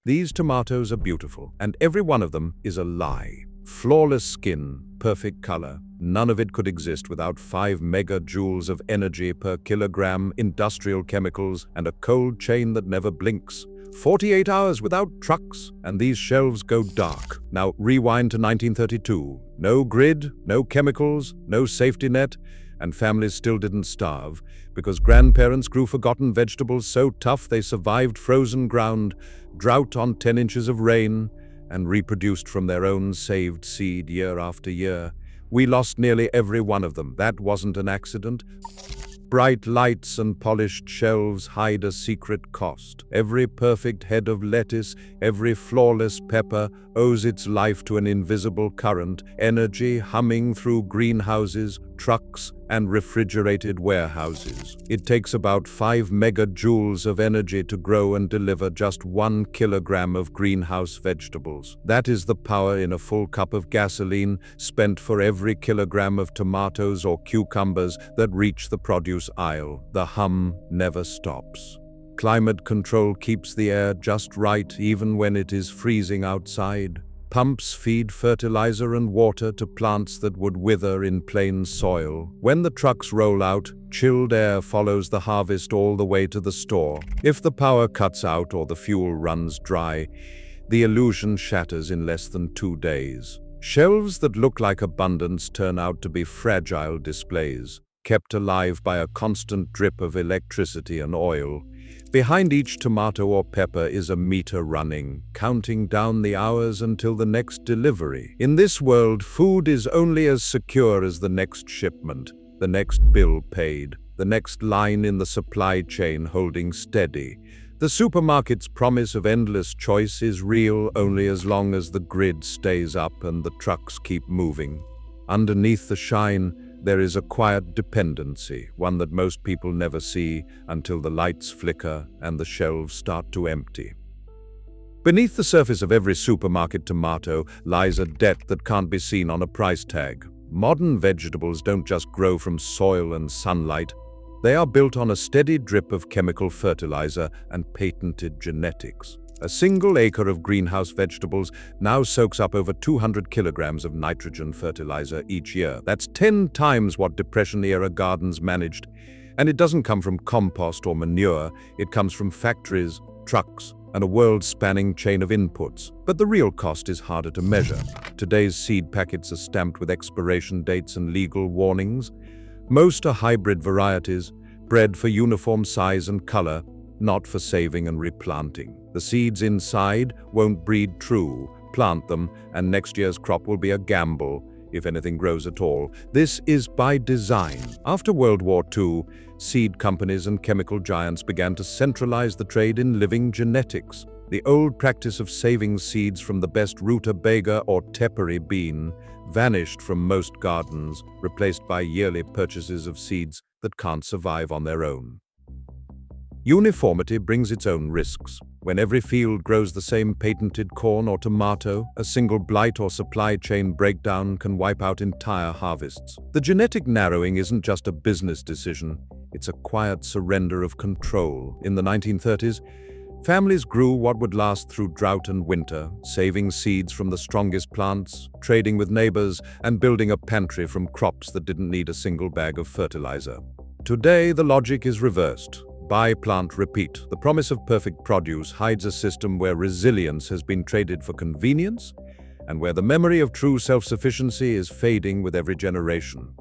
These tomatoes are beautiful, and every one of them is a lie. Flawless skin, perfect color. None of it could exist without 5 megajoules of energy per kilogram, industrial chemicals, and a cold chain that never blinks. 48 hours without trucks, and these shelves go dark. Now rewind to 1932. No grid, no chemicals, no safety net, and families still didn't starve because grandparents grew forgotten vegetables so tough they survived frozen ground, drought on 10 inches of rain, and reproduced from their own saved seed year after year. We lost nearly every one of them. That wasn't an accident. Bright lights and polished shelves hide a secret cost. Every perfect head of lettuce, every flawless pepper owes its life to an invisible current, energy humming through greenhouses, trucks, and refrigerated warehouses. It takes about 5 megajoules of energy to grow and deliver just 1 kilogram of greenhouse vegetables. That is the power in a full cup of gasoline spent for every kilogram of tomatoes or cucumbers that reach the produce aisle. The hum never stops. Climate control keeps the air just right even when it is freezing outside. Pumps feed fertilizer and water to plants that would wither in plain soil. When the trucks roll out, chilled air follows the harvest all the way to the store. If the power cuts out or the fuel runs dry, the illusion shatters in less than 2 days. Shelves that look like abundance turn out to be fragile displays, kept alive by a constant drip of electricity and oil. Behind each tomato or pepper is a meter running, counting down the hours until the next delivery. In this world, food is only as secure as the next shipment, the next bill paid, the next line in the supply chain holding steady. The supermarket's promise of endless choice is real only as long as the grid stays up and the trucks keep moving. Underneath the shine, there is a quiet dependency, one that most people never see until the lights flicker and the shelves start to empty. Beneath the surface of every supermarket tomato lies a debt that can't be seen on a price tag. Modern vegetables don't just grow from soil and sunlight. They are built on a steady drip of chemical fertilizer and patented genetics. A single acre of greenhouse vegetables now soaks up over 200 kilograms of nitrogen fertilizer each year. That's 10 times what Depression-era gardens managed. And it doesn't come from compost or manure. It comes from factories, trucks, and a world-spanning chain of inputs. But the real cost is harder to measure. Today's seed packets are stamped with expiration dates and legal warnings. Most are hybrid varieties, bred for uniform size and color, not for saving and replanting. The seeds inside won't breed true. Plant them, and next year's crop will be a gamble, if anything grows at all. This is by design. After World War II, seed companies and chemical giants began to centralize the trade in living genetics. The old practice of saving seeds from the best rutabaga or tepary bean vanished from most gardens, replaced by yearly purchases of seeds that can't survive on their own. Uniformity brings its own risks. When every field grows the same patented corn or tomato, a single blight or supply chain breakdown can wipe out entire harvests. The genetic narrowing isn't just a business decision, it's a quiet surrender of control. In the 1930s, families grew what would last through drought and winter, saving seeds from the strongest plants, trading with neighbors, and building a pantry from crops that didn't need a single bag of fertilizer. Today, the logic is reversed. Buy, plant, repeat. The promise of perfect produce hides a system where resilience has been traded for convenience and where the memory of true self-sufficiency is fading with every generation.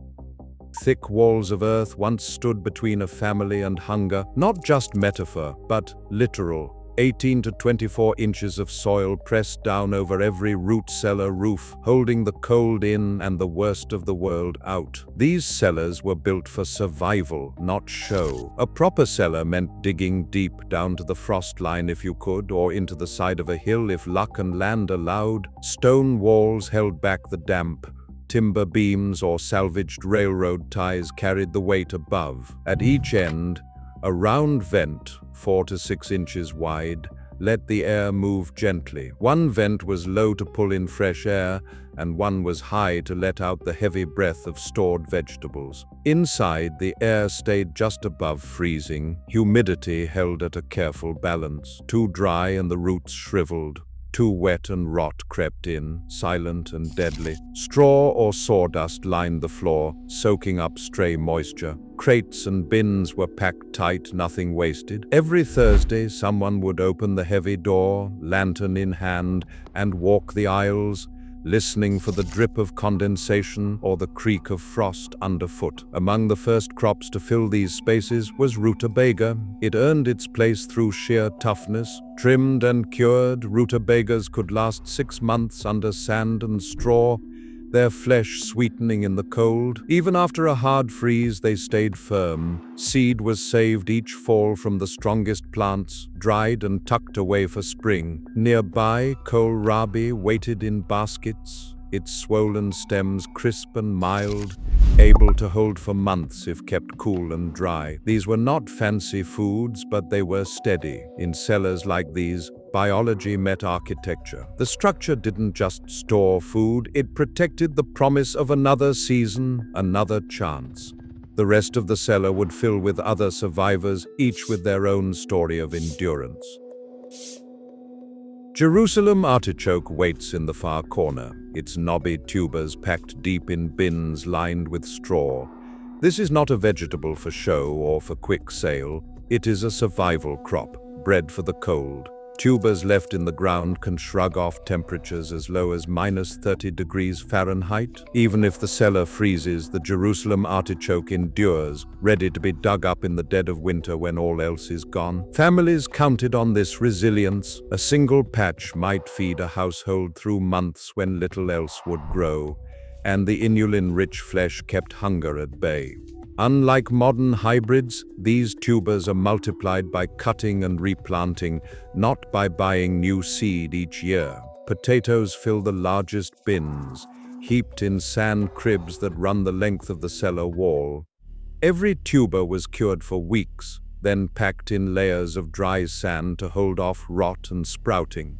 Thick walls of earth once stood between a family and hunger, not just metaphor, but literal. 18 to 24 inches of soil pressed down over every root cellar roof, holding the cold in and the worst of the world out. These cellars were built for survival, not show. A proper cellar meant digging deep down to the frost line if you could, or into the side of a hill if luck and land allowed. Stone walls held back the damp. Timber beams or salvaged railroad ties carried the weight above. At each end, a round vent, 4 to 6 inches wide, let the air move gently. One vent was low to pull in fresh air, and one was high to let out the heavy breath of stored vegetables. Inside, the air stayed just above freezing. Humidity held at a careful balance. Too dry and the roots shriveled. Too wet and rot crept in, silent and deadly. Straw or sawdust lined the floor, soaking up stray moisture. Crates and bins were packed tight, nothing wasted. Every Thursday, someone would open the heavy door, lantern in hand, and walk the aisles, listening for the drip of condensation or the creak of frost underfoot. Among the first crops to fill these spaces was rutabaga. It earned its place through sheer toughness. Trimmed and cured, rutabagas could last 6 months under sand and straw, their flesh sweetening in the cold. Even after a hard freeze, they stayed firm. Seed was saved each fall from the strongest plants, dried and tucked away for spring. Nearby, kohlrabi waited in baskets, its swollen stems crisp and mild, able to hold for months if kept cool and dry. These were not fancy foods, but they were steady. In cellars like these, biology met architecture. The structure didn't just store food, it protected the promise of another season, another chance. The rest of the cellar would fill with other survivors, each with their own story of endurance. Jerusalem artichoke waits in the far corner, its knobby tubers packed deep in bins lined with straw. This is not a vegetable for show or for quick sale. It is a survival crop, bred for the cold. Tubers left in the ground can shrug off temperatures as low as -30 degrees Fahrenheit. Even if the cellar freezes, the Jerusalem artichoke endures, ready to be dug up in the dead of winter when all else is gone. Families counted on this resilience. A single patch might feed a household through months when little else would grow, and the inulin-rich flesh kept hunger at bay. Unlike modern hybrids, these tubers are multiplied by cutting and replanting, not by buying new seed each year. Potatoes fill the largest bins, heaped in sand cribs that run the length of the cellar wall. Every tuber was cured for weeks, then packed in layers of dry sand to hold off rot and sprouting.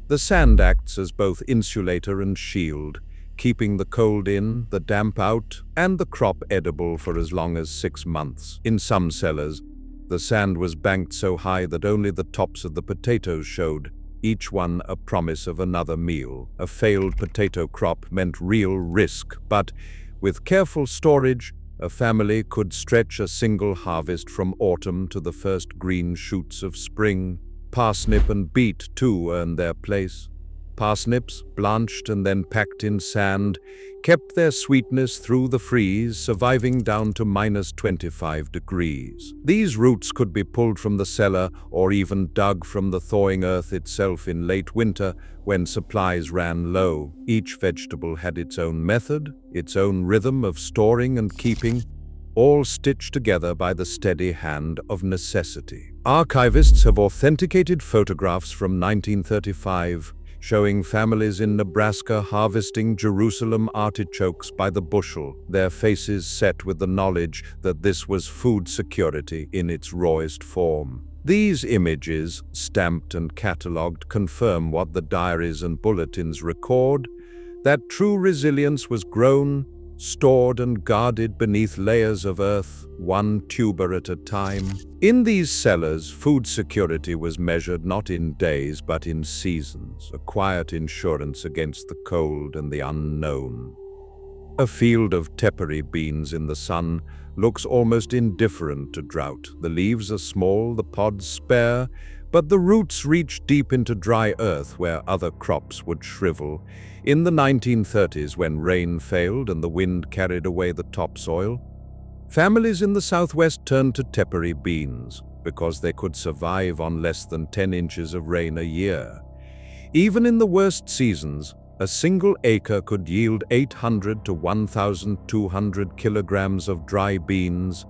The sand acts as both insulator and shield, keeping the cold in, the damp out, and the crop edible for as long as 6 months. In some cellars, the sand was banked so high that only the tops of the potatoes showed, each one a promise of another meal. A failed potato crop meant real risk, but with careful storage, a family could stretch a single harvest from autumn to the first green shoots of spring. Parsnip and beet, too, earned their place. Parsnips, blanched and then packed in sand, kept their sweetness through the freeze, surviving down to -25 degrees. These roots could be pulled from the cellar or even dug from the thawing earth itself in late winter when supplies ran low. Each vegetable had its own method, its own rhythm of storing and keeping, all stitched together by the steady hand of necessity. Archivists have authenticated photographs from 1935 showing families in Nebraska harvesting Jerusalem artichokes by the bushel, their faces set with the knowledge that this was food security in its rawest form. These images, stamped and catalogued, confirm what the diaries and bulletins record, that true resilience was grown, stored and guarded beneath layers of earth, one tuber at a time. In these cellars, food security was measured not in days but in seasons, a quiet insurance against the cold and the unknown. A field of tepary beans in the sun looks almost indifferent to drought. The leaves are small, the pods spare, but the roots reach deep into dry earth where other crops would shrivel. In the 1930s, when rain failed and the wind carried away the topsoil, families in the Southwest turned to tepary beans because they could survive on less than 10 inches of rain a year. Even in the worst seasons, a single acre could yield 800 to 1,200 kilograms of dry beans,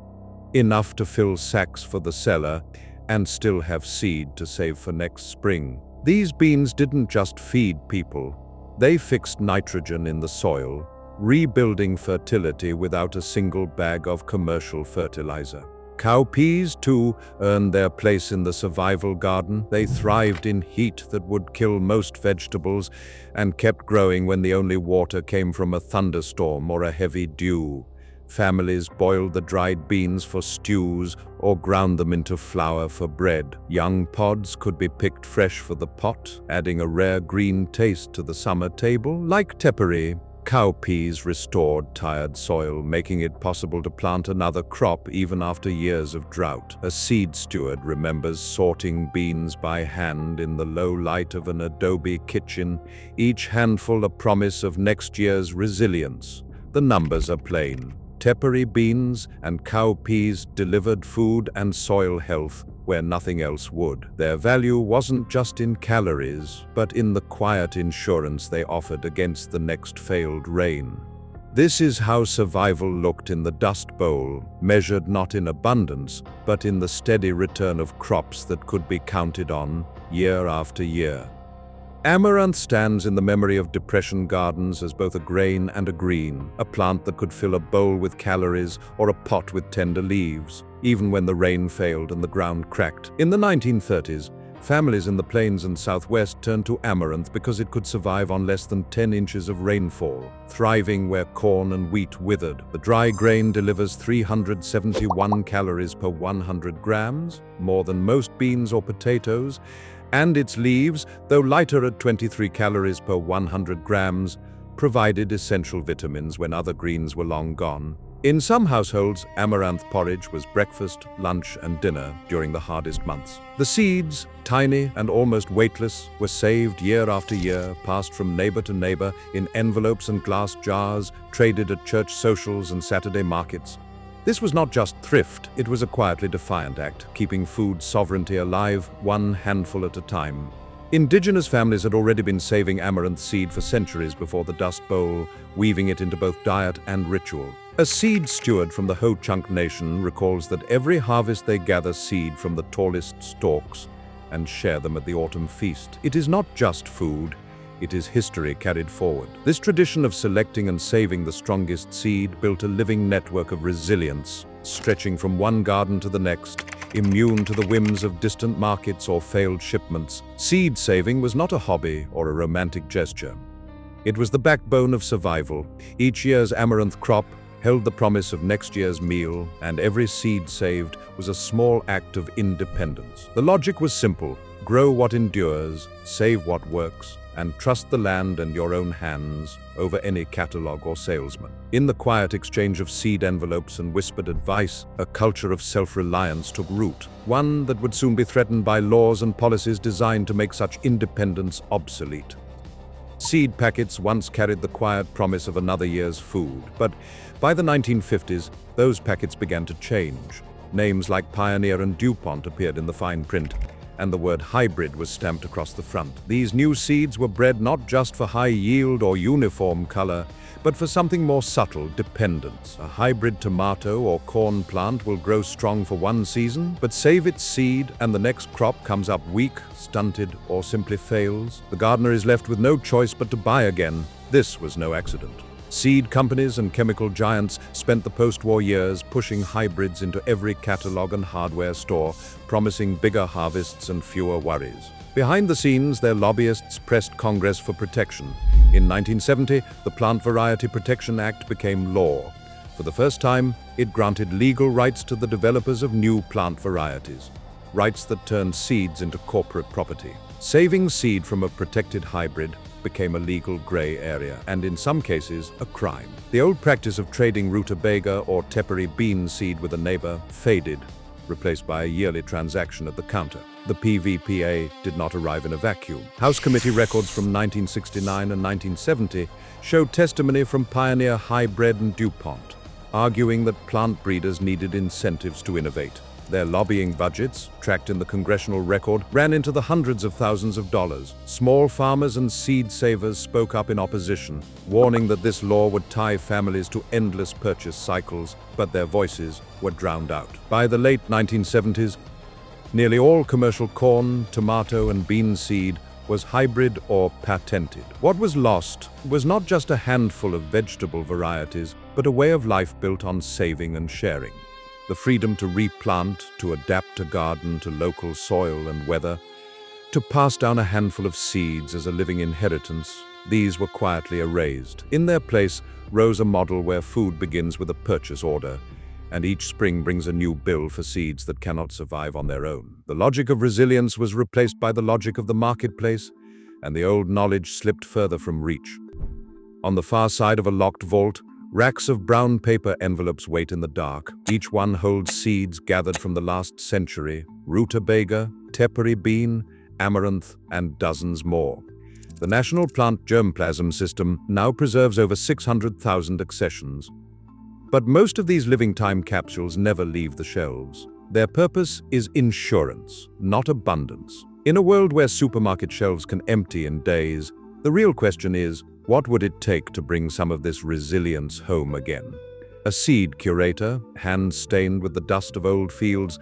enough to fill sacks for the cellar and still have seed to save for next spring. These beans didn't just feed people. They fixed nitrogen in the soil, rebuilding fertility without a single bag of commercial fertilizer. Cowpeas, too, earned their place in the survival garden. They thrived in heat that would kill most vegetables and kept growing when the only water came from a thunderstorm or a heavy dew. Families boiled the dried beans for stews or ground them into flour for bread. Young pods could be picked fresh for the pot, adding a rare green taste to the summer table. Like tepary, cowpeas restored tired soil, making it possible to plant another crop even after years of drought. A seed steward remembers sorting beans by hand in the low light of an adobe kitchen, each handful a promise of next year's resilience. The numbers are plain. Tepary beans and cowpeas delivered food and soil health where nothing else would. Their value wasn't just in calories, but in the quiet insurance they offered against the next failed rain. This is how survival looked in the Dust Bowl, measured not in abundance, but in the steady return of crops that could be counted on year after year. Amaranth stands in the memory of Depression gardens as both a grain and a green, a plant that could fill a bowl with calories or a pot with tender leaves, even when the rain failed and the ground cracked. In the 1930s, families in the plains and southwest turned to amaranth because it could survive on less than 10 inches of rainfall, thriving where corn and wheat withered. The dry grain delivers 371 calories per 100 grams, more than most beans or potatoes, and its leaves, though lighter at 23 calories per 100 grams, provided essential vitamins when other greens were long gone. In some households, amaranth porridge was breakfast, lunch, and dinner during the hardest months. The seeds, tiny and almost weightless, were saved year after year, passed from neighbor to neighbor in envelopes and glass jars, traded at church socials and Saturday markets. This was not just thrift, it was a quietly defiant act, keeping food sovereignty alive, one handful at a time. Indigenous families had already been saving amaranth seed for centuries before the Dust Bowl, weaving it into both diet and ritual. A seed steward from the Ho-Chunk Nation recalls that every harvest they gather seed from the tallest stalks and share them at the autumn feast. It is not just food, it is history carried forward. This tradition of selecting and saving the strongest seed built a living network of resilience, stretching from one garden to the next, immune to the whims of distant markets or failed shipments. Seed saving was not a hobby or a romantic gesture. It was the backbone of survival. Each year's amaranth crop held the promise of next year's meal, and every seed saved was a small act of independence. The logic was simple: grow what endures, save what works, and trust the land and your own hands over any catalog or salesman. In the quiet exchange of seed envelopes and whispered advice, a culture of self-reliance took root, one that would soon be threatened by laws and policies designed to make such independence obsolete. Seed packets once carried the quiet promise of another year's food, but by the 1950s, those packets began to change. Names like Pioneer and DuPont appeared in the fine print, and the word hybrid was stamped across the front. These new seeds were bred not just for high yield or uniform color, but for something more subtle: dependence. A hybrid tomato or corn plant will grow strong for one season, but save its seed and the next crop comes up weak, stunted, or simply fails. The gardener is left with no choice but to buy again. This was no accident. Seed companies and chemical giants spent the post-war years pushing hybrids into every catalog and hardware store, promising bigger harvests and fewer worries. Behind the scenes, their lobbyists pressed Congress for protection. In 1970, the Plant Variety Protection Act became law. For the first time, it granted legal rights to the developers of new plant varieties, rights that turned seeds into corporate property. Saving seed from a protected hybrid became a legal gray area, and in some cases, a crime. The old practice of trading rutabaga or tepary bean seed with a neighbor faded, replaced by a yearly transaction at the counter. The PVPA did not arrive in a vacuum. House committee records from 1969 and 1970 show testimony from Pioneer, Hybrid, and DuPont, arguing that plant breeders needed incentives to innovate. Their lobbying budgets, tracked in the congressional record, ran into the hundreds of thousands of dollars. Small farmers and seed savers spoke up in opposition, warning that this law would tie families to endless purchase cycles, but their voices were drowned out. By the late 1970s, nearly all commercial corn, tomato, and bean seed was hybrid or patented. What was lost was not just a handful of vegetable varieties, but a way of life built on saving and sharing. the freedom to replant, to adapt a garden to local soil and weather, to pass down a handful of seeds as a living inheritance, these were quietly erased. In their place rose a model where food begins with a purchase order, and each spring brings a new bill for seeds that cannot survive on their own. The logic of resilience was replaced by the logic of the marketplace, and the old knowledge slipped further from reach. On the far side of a locked vault, racks of brown paper envelopes wait in the dark. Each one holds seeds gathered from the last century: rutabaga, tepary bean, amaranth, and dozens more. The National Plant Germplasm System now preserves over 600,000 accessions. But most of these living time capsules never leave the shelves. Their purpose is insurance, not abundance. In a world where supermarket shelves can empty in days, the real question is, what would it take to bring some of this resilience home again? A seed curator, hand-stained with the dust of old fields,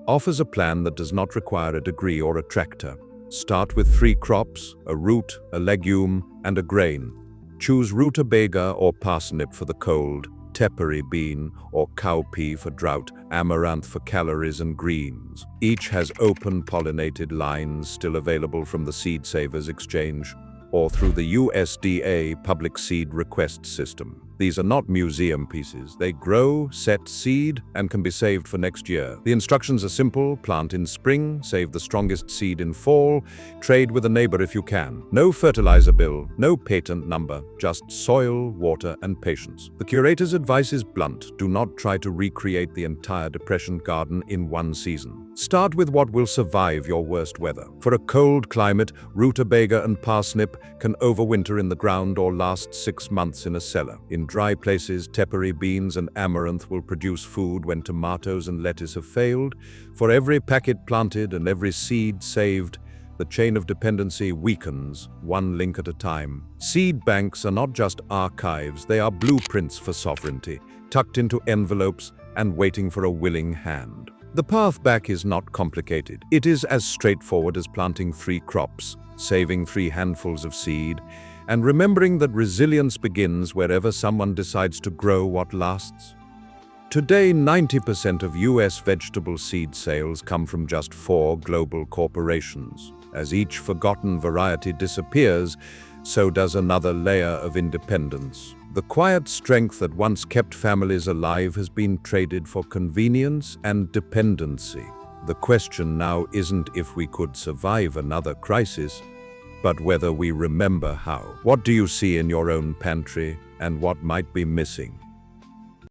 offers a plan that does not require a degree or a tractor. Start with 3 crops: a root, a legume, and a grain. Choose rutabaga or parsnip for the cold, tepary bean or cowpea for drought, amaranth for calories and greens. Each has open pollinated lines still available from the Seed Savers Exchange or through the USDA Public Seed Request System. These are not museum pieces. They grow, set seed, and can be saved for next year. The instructions are simple: plant in spring, save the strongest seed in fall, trade with a neighbor if you can. No fertilizer bill, no patent number, just soil, water, and patience. The curator's advice is blunt: do not try to recreate the entire depression garden in one season. Start with what will survive your worst weather. For a cold climate, rutabaga and parsnip can overwinter in the ground or last 6 months in a cellar. In dry places, tepary beans and amaranth will produce food when tomatoes and lettuce have failed. For every packet planted and every seed saved, the chain of dependency weakens, one link at a time. Seed banks are not just archives, they are blueprints for sovereignty, tucked into envelopes and waiting for a willing hand. The path back is not complicated. It is as straightforward as planting 3 crops, saving 3 handfuls of seed, and remembering that resilience begins wherever someone decides to grow what lasts. Today, 90% of US vegetable seed sales come from just 4 global corporations. As each forgotten variety disappears, so does another layer of independence. The quiet strength that once kept families alive has been traded for convenience and dependency. The question now isn't if we could survive another crisis, but whether we remember how. What do you see in your own pantry, and what might be missing?